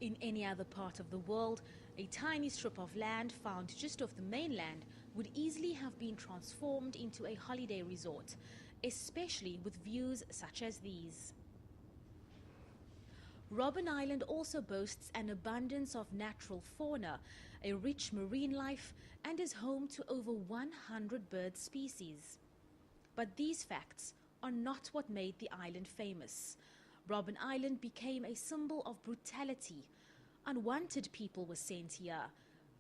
In any other part of the world, a tiny strip of land found just off the mainland would easily have been transformed into a holiday resort, especially with views such as these. Robben Island also boasts an abundance of natural fauna, a rich marine life, and is home to over 100 bird species. But these facts are not what made the island famous. Robben Island became a symbol of brutality. Unwanted people were sent here,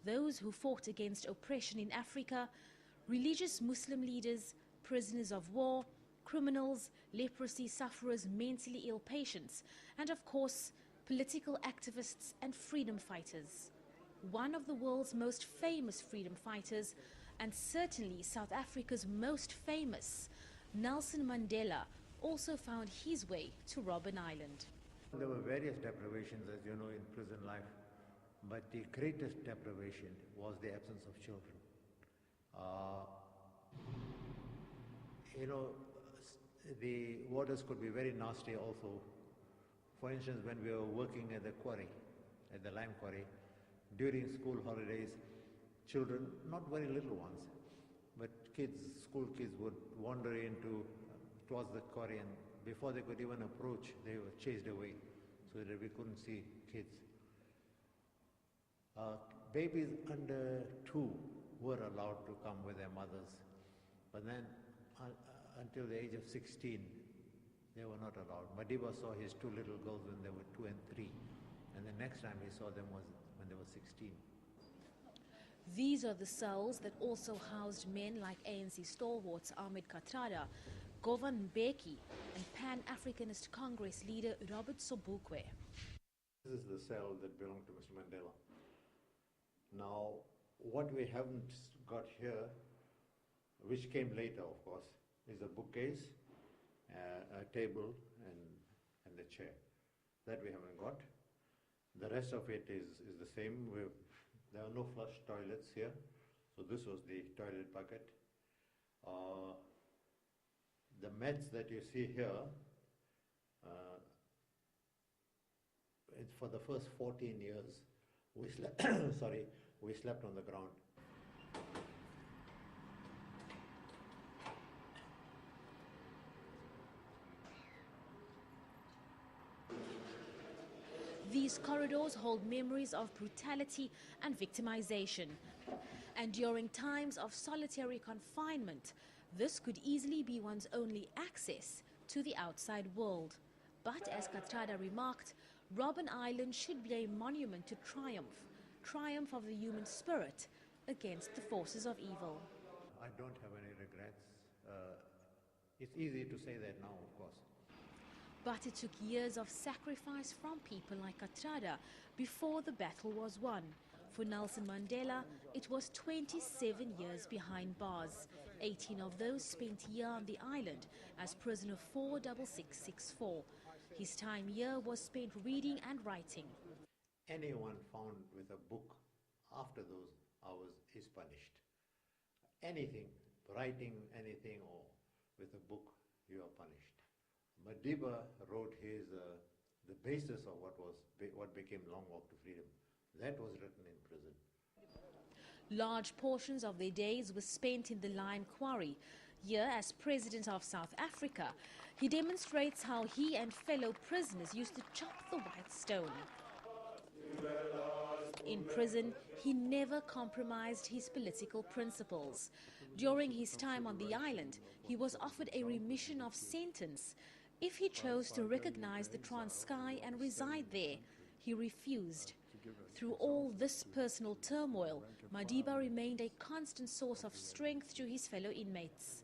those who fought against oppression in Africa, religious Muslim leaders, prisoners of war, criminals, leprosy sufferers, mentally ill patients, and of course, political activists and freedom fighters. One of the world's most famous freedom fighters, and certainly South Africa's most famous, Nelson Mandela, also found his way to Robben Island. There were various deprivations, as you know, in prison life, but the greatest deprivation was the absence of children. The warders could be very nasty also. For instance, when we were working at the quarry, at the lime quarry, during school holidays, children, not very little ones, but kids, school kids would wander towards the quarry, and before they could even approach, they were chased away so that we couldn't see kids. Babies under 2 were allowed to come with their mothers, but then until the age of 16, they were not allowed. Madiba saw his 2 little girls when they were 2 and 3, and the next time he saw them was when they were 16. These are the cells that also housed men like ANC stalwarts Ahmed Kathrada, Govan Mbeki, and Pan-Africanist Congress leader Robert Sobukwe. This is the cell that belonged to Mr. Mandela. Now, what we haven't got here, which came later, of course, is a bookcase, a table, and the chair. That we haven't got. The rest of it is the same. There are no flush toilets here, so this was the toilet bucket. The meds that you see here, for the first 14 years, we slept, we slept on the ground. These corridors hold memories of brutality and victimization. And during times of solitary confinement, this could easily be one's only access to the outside world. But as Kathrada remarked, Robben Island should be a monument to triumph of the human spirit against the forces of evil. I don't have any regrets. It's easy to say that now, of course. But it took years of sacrifice from people like Kathrada before the battle was won. For Nelson Mandela, it was 27 years behind bars, 18 of those spent here on the island as prisoner 46664. His time here was spent reading and writing. Anyone found with a book after those hours is punished. Anything, writing anything or with a book, you are punished. Madiba wrote the basis of what became Long Walk to Freedom. That was written in prison. Large portions of their days were spent in the lime quarry. Here, as President of South Africa, he demonstrates how he and fellow prisoners used to chop the white stone. In prison, he never compromised his political principles. During his time on the island, he was offered a remission of sentence if he chose to recognize the Transkei and reside there. He refused. Through all this personal turmoil, Madiba remained a constant source of strength to his fellow inmates.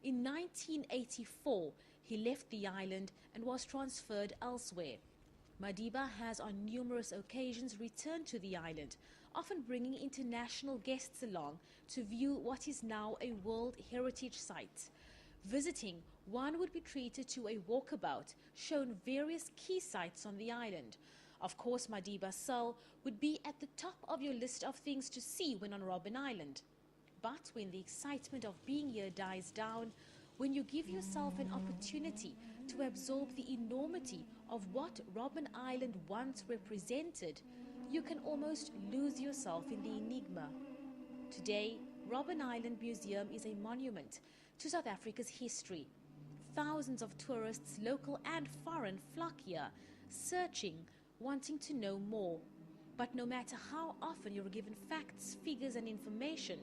In 1984, he left the island and was transferred elsewhere. Madiba has on numerous occasions returned to the island, often bringing international guests along to view what is now a World Heritage Site. Visiting, one would be treated to a walkabout, shown various key sites on the island. Of course, Madiba's cell would be at the top of your list of things to see when on Robben Island. But when the excitement of being here dies down, when you give yourself an opportunity to absorb the enormity of what Robben Island once represented, you can almost lose yourself in the enigma. Today, Robben Island Museum is a monument to South Africa's history. Thousands of tourists, local and foreign, flock here, searching, wanting to know more. But no matter how often you're given facts, figures and information,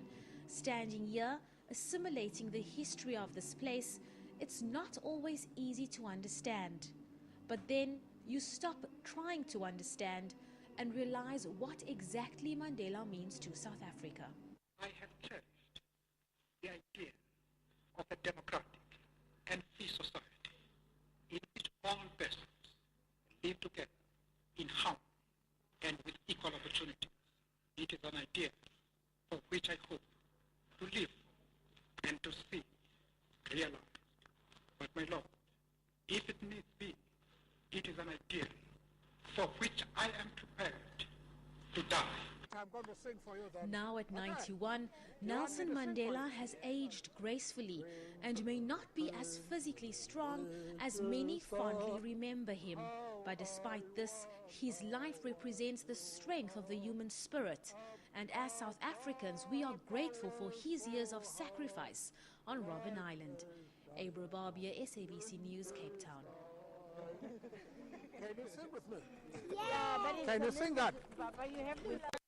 standing here, assimilating the history of this place, it's not always easy to understand. But then you stop trying to understand and realize what exactly Mandela means to South Africa. I have cherished the idea of a democratic and free society in which all persons live together in harmony and with equal opportunities. It is an idea for which I hope to live and to see realized. But my Lord, if it needs be, it is an idea for which I am prepared to die. I'm going to sing for you then. Now at 91, Nelson Mandela has aged gracefully and may not be as physically strong as many fondly remember him. But despite this, his life represents the strength of the human spirit. And as South Africans, we are grateful for his years of sacrifice on Robben Island. Abra Barbia, SABC News, Cape Town. Can you sing with me? Yeah, Can you sing that? Papa, you have to